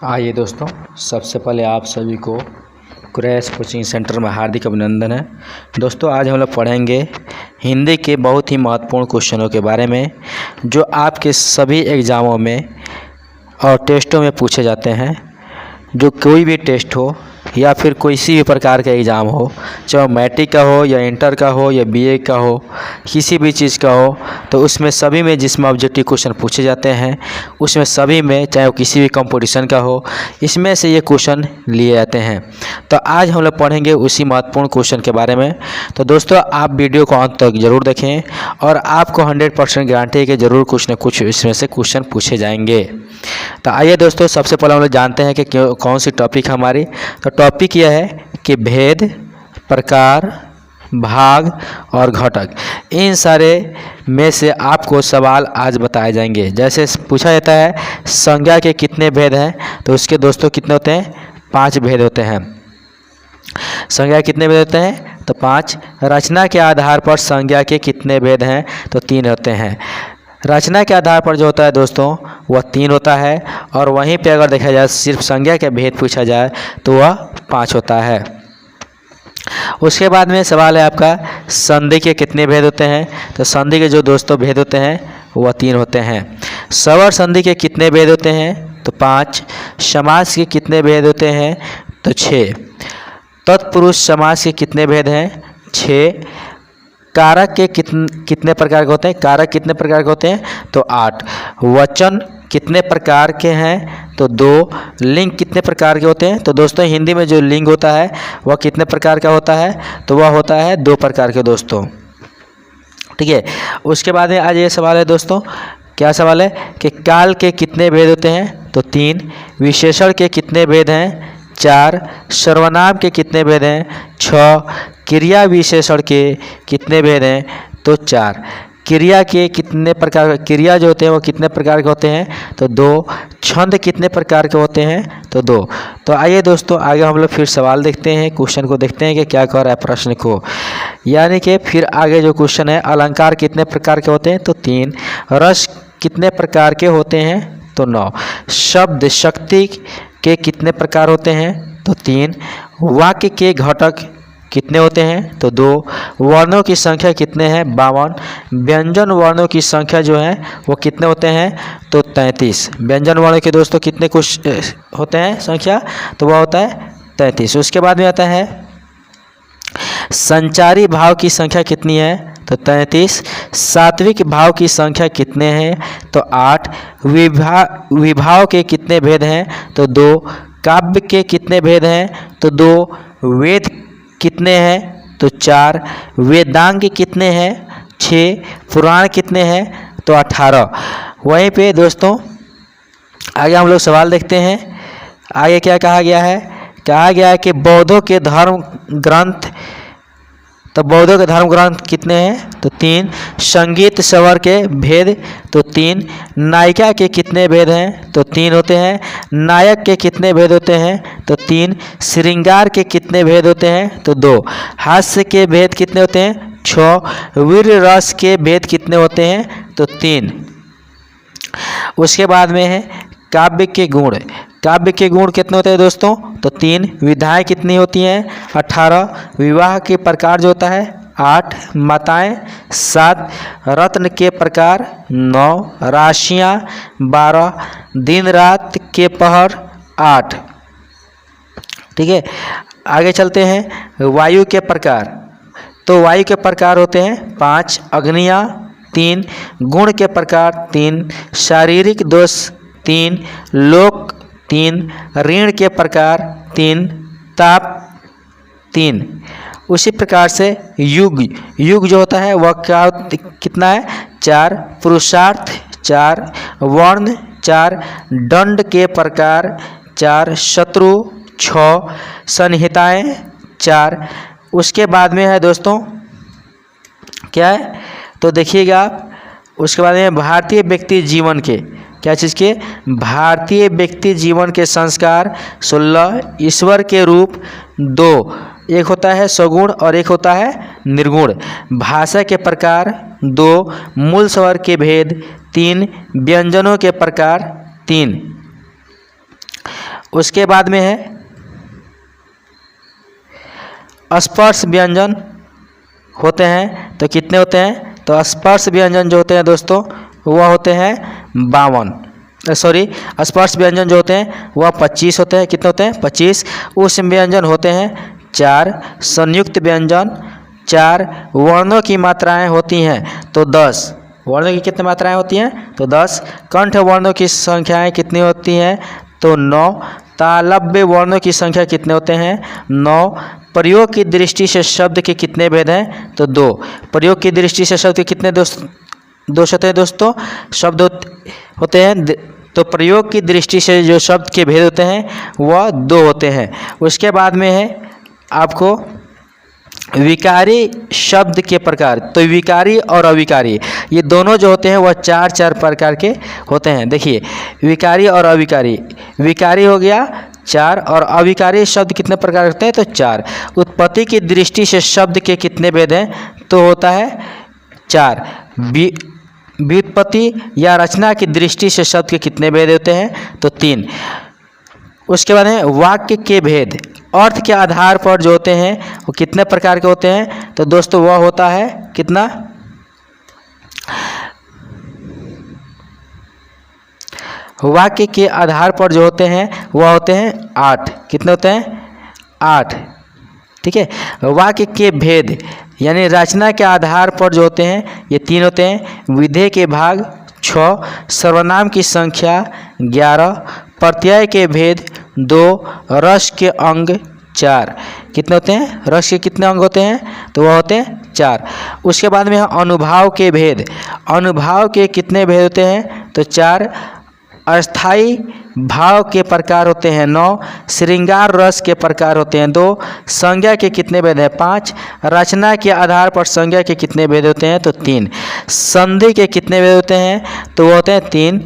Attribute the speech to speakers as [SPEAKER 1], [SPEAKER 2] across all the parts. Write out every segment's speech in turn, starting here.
[SPEAKER 1] आइए दोस्तों, सबसे पहले आप सभी को क्रैश कोचिंग सेंटर में हार्दिक अभिनंदन है। दोस्तों, आज हम लोग पढ़ेंगे हिंदी के बहुत ही महत्वपूर्ण क्वेश्चनों के बारे में जो आपके सभी एग्ज़ामों में और टेस्टों में पूछे जाते हैं। जो कोई भी टेस्ट हो या फिर किसी भी प्रकार का एग्ज़ाम हो, चाहे मैट्रिक का हो या इंटर का हो या बीए का हो, किसी भी चीज़ का हो, तो उसमें सभी में जिसमें ऑब्जेक्टिव क्वेश्चन पूछे जाते हैं, उसमें सभी में चाहे वो किसी भी कंपटीशन का हो, इसमें से ये क्वेश्चन लिए जाते हैं। तो आज हम लोग पढ़ेंगे उसी महत्वपूर्ण क्वेश्चन के बारे में। तो दोस्तों, आप वीडियो को अंत तक ज़रूर देखें और आपको 100% गारंटी है कि ज़रूर कुछ न कुछ इसमें से क्वेश्चन पूछे जाएंगे। तो आइए दोस्तों, सबसे पहले हम लोग जानते हैं कि कौन सी टॉपिक हमारी। तो टॉपिक यह है कि भेद, प्रकार, भाग और घटक, इन सारे में से आपको सवाल आज बताए जाएंगे। जैसे पूछा जाता है संज्ञा के कितने भेद हैं, तो उसके दोस्तों कितने होते हैं? 5 भेद होते हैं। संज्ञा कितने भेद होते हैं? तो 5। रचना के आधार पर संज्ञा के कितने भेद हैं? तो 3 होते हैं। रचना के आधार पर जो होता है दोस्तों वह 3 होता है, और वहीं पे अगर देखा जाए सिर्फ संज्ञा के भेद पूछा जाए तो वह 5 होता है। उसके बाद में सवाल है आपका संधि के कितने भेद होते हैं? तो संधि के जो दोस्तों भेद होते हैं वह 3 होते हैं। स्वर संधि के कितने भेद होते हैं? तो 5। समास के कितने भेद होते हैं? तो 6। तत्पुरुष समास के कितने भेद हैं? 6। कारक के कितने प्रकार के होते हैं? कारक कितने प्रकार के होते हैं? तो 8। वचन कितने प्रकार के हैं? तो 2। लिंग कितने प्रकार के होते हैं? तो दोस्तों, हिंदी में जो लिंग होता है वह कितने प्रकार का होता है? तो वह होता है 2 प्रकार के दोस्तों। ठीक है। उसके बाद में आज ये सवाल है दोस्तों, क्या सवाल है कि काल के कितने भेद होते हैं? तो 3। विशेषण के कितने भेद हैं? 4। सर्वनाम के कितने भेद हैं? 6। क्रिया विशेषण के कितने भेद हैं? तो 4। क्रिया के कितने प्रकार, क्रिया जो होते हैं वो कितने प्रकार के होते हैं? तो 2। छंद कितने प्रकार के होते हैं? तो 2। तो आइए दोस्तों, आगे हम लोग फिर सवाल देखते हैं, क्वेश्चन को देखते हैं कि क्या कह रहा है प्रश्न को। यानी कि फिर आगे जो क्वेश्चन है, अलंकार कितने प्रकार के होते हैं? तो 3। रस कितने प्रकार के होते हैं? तो 9। शब्द शक्ति के कितने प्रकार होते हैं? तो 3। वाक्य के घटक कितने होते हैं? तो 2। वर्णों की संख्या कितने हैं? 52। व्यंजन वर्णों की संख्या जो है वो कितने होते हैं? तो 33। व्यंजन वर्णों के दोस्तों कितने कुछ होते हैं संख्या? तो वह होता है 33। उसके बाद में आता है संचारी भाव की संख्या कितनी है? तो 33। सात्विक भाव की संख्या कितने हैं? तो 8। विभाव के कितने भेद हैं? तो 2। काव्य के कितने भेद हैं? तो 2। वेद कितने हैं? तो 4। वेदांग कितने हैं? 6। पुराण कितने हैं? तो 18। वहीं पे दोस्तों आगे हम लोग सवाल देखते हैं। आगे क्या कहा गया है? कहा गया है कि बौद्धों के धर्म ग्रंथ, तो बौद्धों के धर्म ग्रंथ कितने हैं? तो 3। संगीत स्वर के भेद, तो 3। नायिका के कितने भेद हैं? तो 3 होते हैं। नायक के कितने भेद होते हैं? तो 3। श्रृंगार के कितने भेद होते हैं? तो 2। हास्य के भेद कितने होते हैं? 6। वीर रस के भेद कितने होते हैं? तो 3। उसके बाद में है काव्य के गुण। काव्य के गुण कितने होते हैं दोस्तों? तो 3। विधाएं कितनी होती हैं? 18। विवाह के प्रकार जो होता है 8। माताएं 7। रत्न के प्रकार 9। राशियां 12। दिन रात के पहर 8। ठीक है। आगे चलते हैं वायु के प्रकार। तो वायु के प्रकार होते हैं 5। अग्नियां 3। गुण के प्रकार 3। शारीरिक दोष 3। लोक 3। ऋण के प्रकार 3। ताप 3। उसी प्रकार से युग, युग जो होता है वह क्या कितना है? 4। पुरुषार्थ 4। वर्ण 4। दंड के प्रकार 4। शत्रु 6। संहिताएं 4। उसके बाद में है दोस्तों क्या है? तो देखिएगा आप, उसके बाद में भारतीय व्यक्ति जीवन के, क्या चीज़ के? भारतीय व्यक्ति जीवन के संस्कार 16। ईश्वर के रूप 2, एक होता है सगुण और एक होता है निर्गुण। भाषा के प्रकार 2। मूल स्वर के भेद 3। व्यंजनों के प्रकार 3। उसके बाद में है स्पर्श व्यंजन होते हैं, तो कितने होते हैं? तो स्पर्श व्यंजन जो होते हैं दोस्तों वह होते हैं 52, सॉरी स्पर्श व्यंजन जो होते हैं वह 25 होते हैं। कितने होते हैं? 25। उस व्यंजन होते हैं 4। संयुक्त व्यंजन 4। वर्णों की मात्राएं होती हैं तो 10। वर्णों की कितनी मात्राएं होती हैं? तो 10। कंठ वर्णों की संख्याएं कितनी होती हैं? तो 9। तालव्य वर्णों की संख्या कितने होते हैं? 9। प्रयोग की दृष्टि से शब्द के कितने भेद हैं? तो 2। प्रयोग की दृष्टि से शब्द के कितने दोष होते हैं दोस्तों? शब्द होते हैं, तो प्रयोग की दृष्टि से जो शब्द के भेद होते हैं वह 2 होते हैं। उसके बाद में है आपको विकारी शब्द के प्रकार। तो विकारी और अविकारी ये दोनों जो होते हैं वह 4 प्रकार के होते हैं। देखिए विकारी और अविकारी, विकारी हो गया 4 और अविकारी शब्द कितने प्रकार होते हैं? तो 4। उत्पत्ति की दृष्टि से शब्द के कितने भेद हैं? तो होता है 4। व्युत्पत्ति या रचना की दृष्टि से शब्द के कितने भेद होते हैं? तो 3। उसके बाद है वाक्य के भेद। अर्थ के आधार पर जो होते हैं वो कितने प्रकार के होते हैं? तो दोस्तों वह होता है कितना? वाक्य के आधार पर जो होते हैं वह होते हैं 8। कितने होते हैं? 8। ठीक है। वाक्य के भेद यानी रचना के आधार पर जो होते हैं ये 3 होते हैं। विधेय के भाग 6। सर्वनाम की संख्या 11। प्रत्यय के भेद 2। रस के अंग 4। कितने होते हैं? रस के कितने अंग होते हैं? तो वह होते हैं 4। उसके बाद में है अनुभाव के भेद। अनुभाव के कितने भेद होते हैं? तो 4। अस्थाई भाव के प्रकार होते हैं 9। श्रृंगार रस के प्रकार होते हैं 2। संज्ञा के कितने भेद हैं? 5। रचना के आधार पर संज्ञा के कितने भेद होते हैं? तो 3। संधि के कितने भेद होते हैं? तो वो होते हैं 3।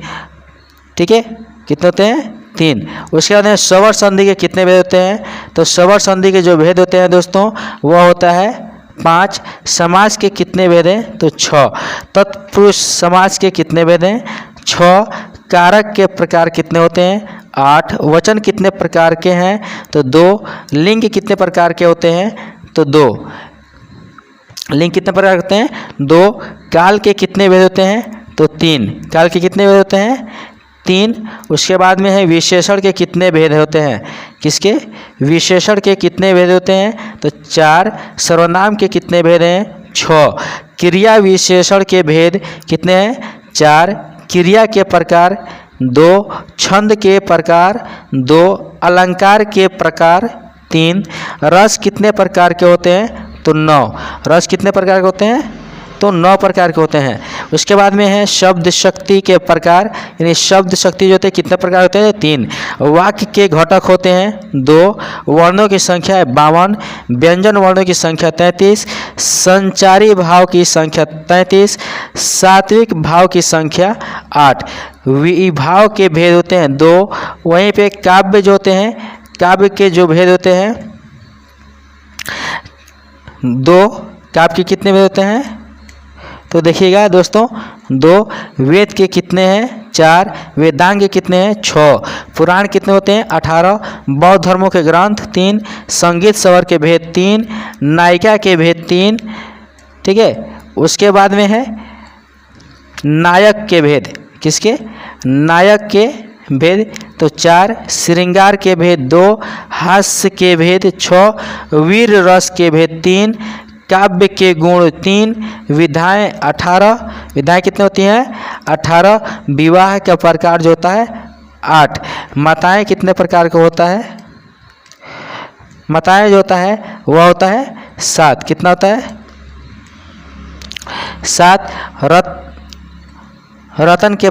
[SPEAKER 1] ठीक है, कितने होते हैं? 3। उसके बाद स्वर संधि के कितने भेद होते हैं? तो स्वर संधि के जो भेद होते हैं दोस्तों वह होता है 5। समास के कितने भेद हैं? तो 6। तत्पुरुष समास के कितने भेद हैं? 6। कारक के प्रकार कितने होते हैं? 8। वचन कितने प्रकार के हैं? तो 2। लिंग कितने प्रकार के होते हैं? तो 2। लिंग कितने प्रकार होते हैं? 2। काल के कितने भेद होते हैं? तो 3। काल के कितने भेद होते हैं? 3। उसके बाद में है विशेषण के कितने भेद होते हैं? किसके? विशेषण के कितने भेद होते हैं? तो 4। सर्वनाम के कितने भेद हैं? 6। क्रिया विशेषण के भेद कितने हैं? 4। क्रिया के प्रकार 2। छंद के प्रकार 2। अलंकार के प्रकार 3। रस कितने प्रकार के होते हैं? तो 9। रस कितने प्रकार के होते हैं? तो 9 प्रकार के होते हैं। उसके बाद में है शब्द शक्ति के प्रकार, यानी शब्द शक्ति जो होते हैं कितने प्रकार होते हैं? 3। वाक्य के घटक होते हैं 2। वर्णों की संख्या है 52। व्यंजन वर्णों की संख्या 33। संचारी भाव की संख्या 33। सात्विक भाव की संख्या 8। विभाव के भेद होते हैं 2। वहीं पे काव्य जो होते हैं, काव्य के जो भेद होते हैं 2। काव्य के कितने भेद होते हैं? तो देखिएगा दोस्तों 2। वेद के कितने हैं? 4। वेदांग के कितने हैं? 6। पुराण कितने होते हैं? 18। बौद्ध धर्मों के ग्रंथ 3। संगीत स्वर के भेद 3। नायिका के भेद 3। ठीक है। उसके बाद में है नायक के भेद। किसके? नायक के भेद तो 4। श्रृंगार के भेद 2। हास्य के भेद 6। वीर रस के भेद 3। काव्य के गुण 3। विधाएं 18। विधाएं कितने होती हैं? 18। विवाह का प्रकार जो होता है 8। माताएं कितने प्रकार का होता है? माताएं जो होता है वह होता है 7। कितना होता है? 7। रत्न के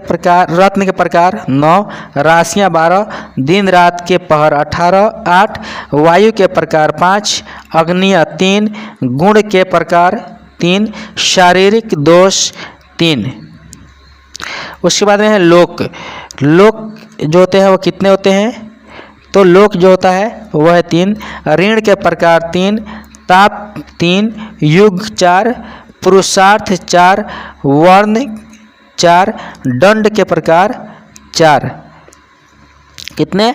[SPEAKER 1] प्रकार 9। राशियाँ 12। दिन रात के पहर 18। 8। वायु के प्रकार 5। अग्नियाँ 3। गुण के प्रकार 3। शारीरिक दोष 3। उसके बाद में है लोक। लोक जो होते हैं वो कितने होते हैं? तो लोक जो होता है वह है 3। ऋण के प्रकार 3। ताप 3। युग 4। पुरुषार्थ 4। वर्ण 4। दंड के प्रकार 4। कितने?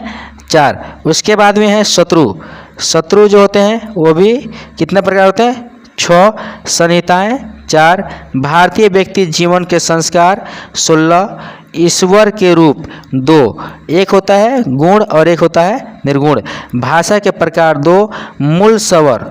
[SPEAKER 1] 4। उसके बाद में है शत्रु। शत्रु जो होते हैं वो भी कितने प्रकार होते हैं? 6। संहिताएं 4। भारतीय व्यक्ति जीवन के संस्कार 16। ईश्वर के रूप 2। एक होता है गुण और एक होता है निर्गुण। भाषा के प्रकार 2। मूल स्वर,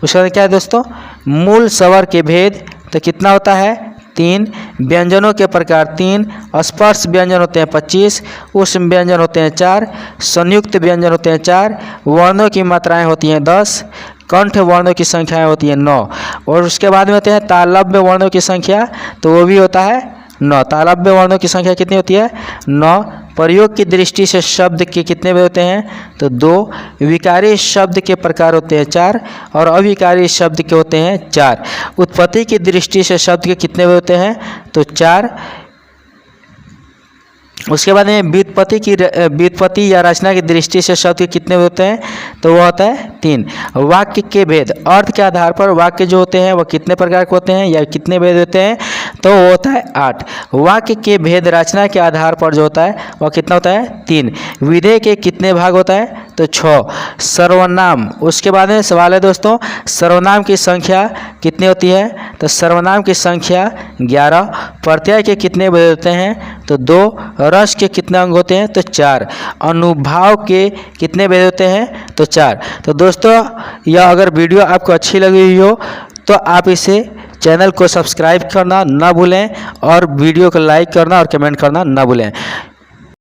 [SPEAKER 1] उसका क्या है दोस्तों? मूल स्वर के भेद तो कितना होता है? 3। व्यंजनों के प्रकार 3। स्पर्श व्यंजन होते हैं 25। उष्म व्यंजन होते हैं 4। संयुक्त व्यंजन होते हैं 4। वर्णों की मात्राएं होती हैं 10। कंठ वर्णों की संख्याएं होती हैं 9। और उसके बाद में होते हैं तालव्य वर्णों की संख्या, तो वो भी होता है 9। तालव्य वर्णों की संख्या कितनी होती है? 9। प्रयोग की दृष्टि से शब्द के कितने होते हैं? तो 2। विकारी शब्द के प्रकार होते हैं 4 और अविकारी शब्द के होते हैं 4। उत्पत्ति की दृष्टि से शब्द के कितने होते हैं? तो 4। उसके बाद में व्युत्पत्ति या रचना की दृष्टि से शब्द के कितने होते हैं? तो वो होता है 3। वाक्य के भेद, अर्थ के आधार पर वाक्य जो होते हैं वह कितने प्रकार के होते हैं या कितने भेद होते हैं? तो वो होता है 8। वाक्य के भेद रचना के आधार पर जो होता है वह कितना होता है? 3। विधेय के कितने भाग होता है? तो 6। सर्वनाम, उसके बाद में सवाल है दोस्तों, सर्वनाम की संख्या कितनी होती है? तो सर्वनाम की संख्या 11। प्रत्यय के कितने भेद होते हैं? तो 2। रस के कितने अंग होते हैं? तो 4। अनुभाव के कितने भेद होते हैं? तो 4। तो दोस्तों यह अगर वीडियो आपको अच्छी लगी हुई हो तो आप इसे चैनल को सब्सक्राइब करना ना भूलें और वीडियो को लाइक करना और कमेंट करना ना भूलें।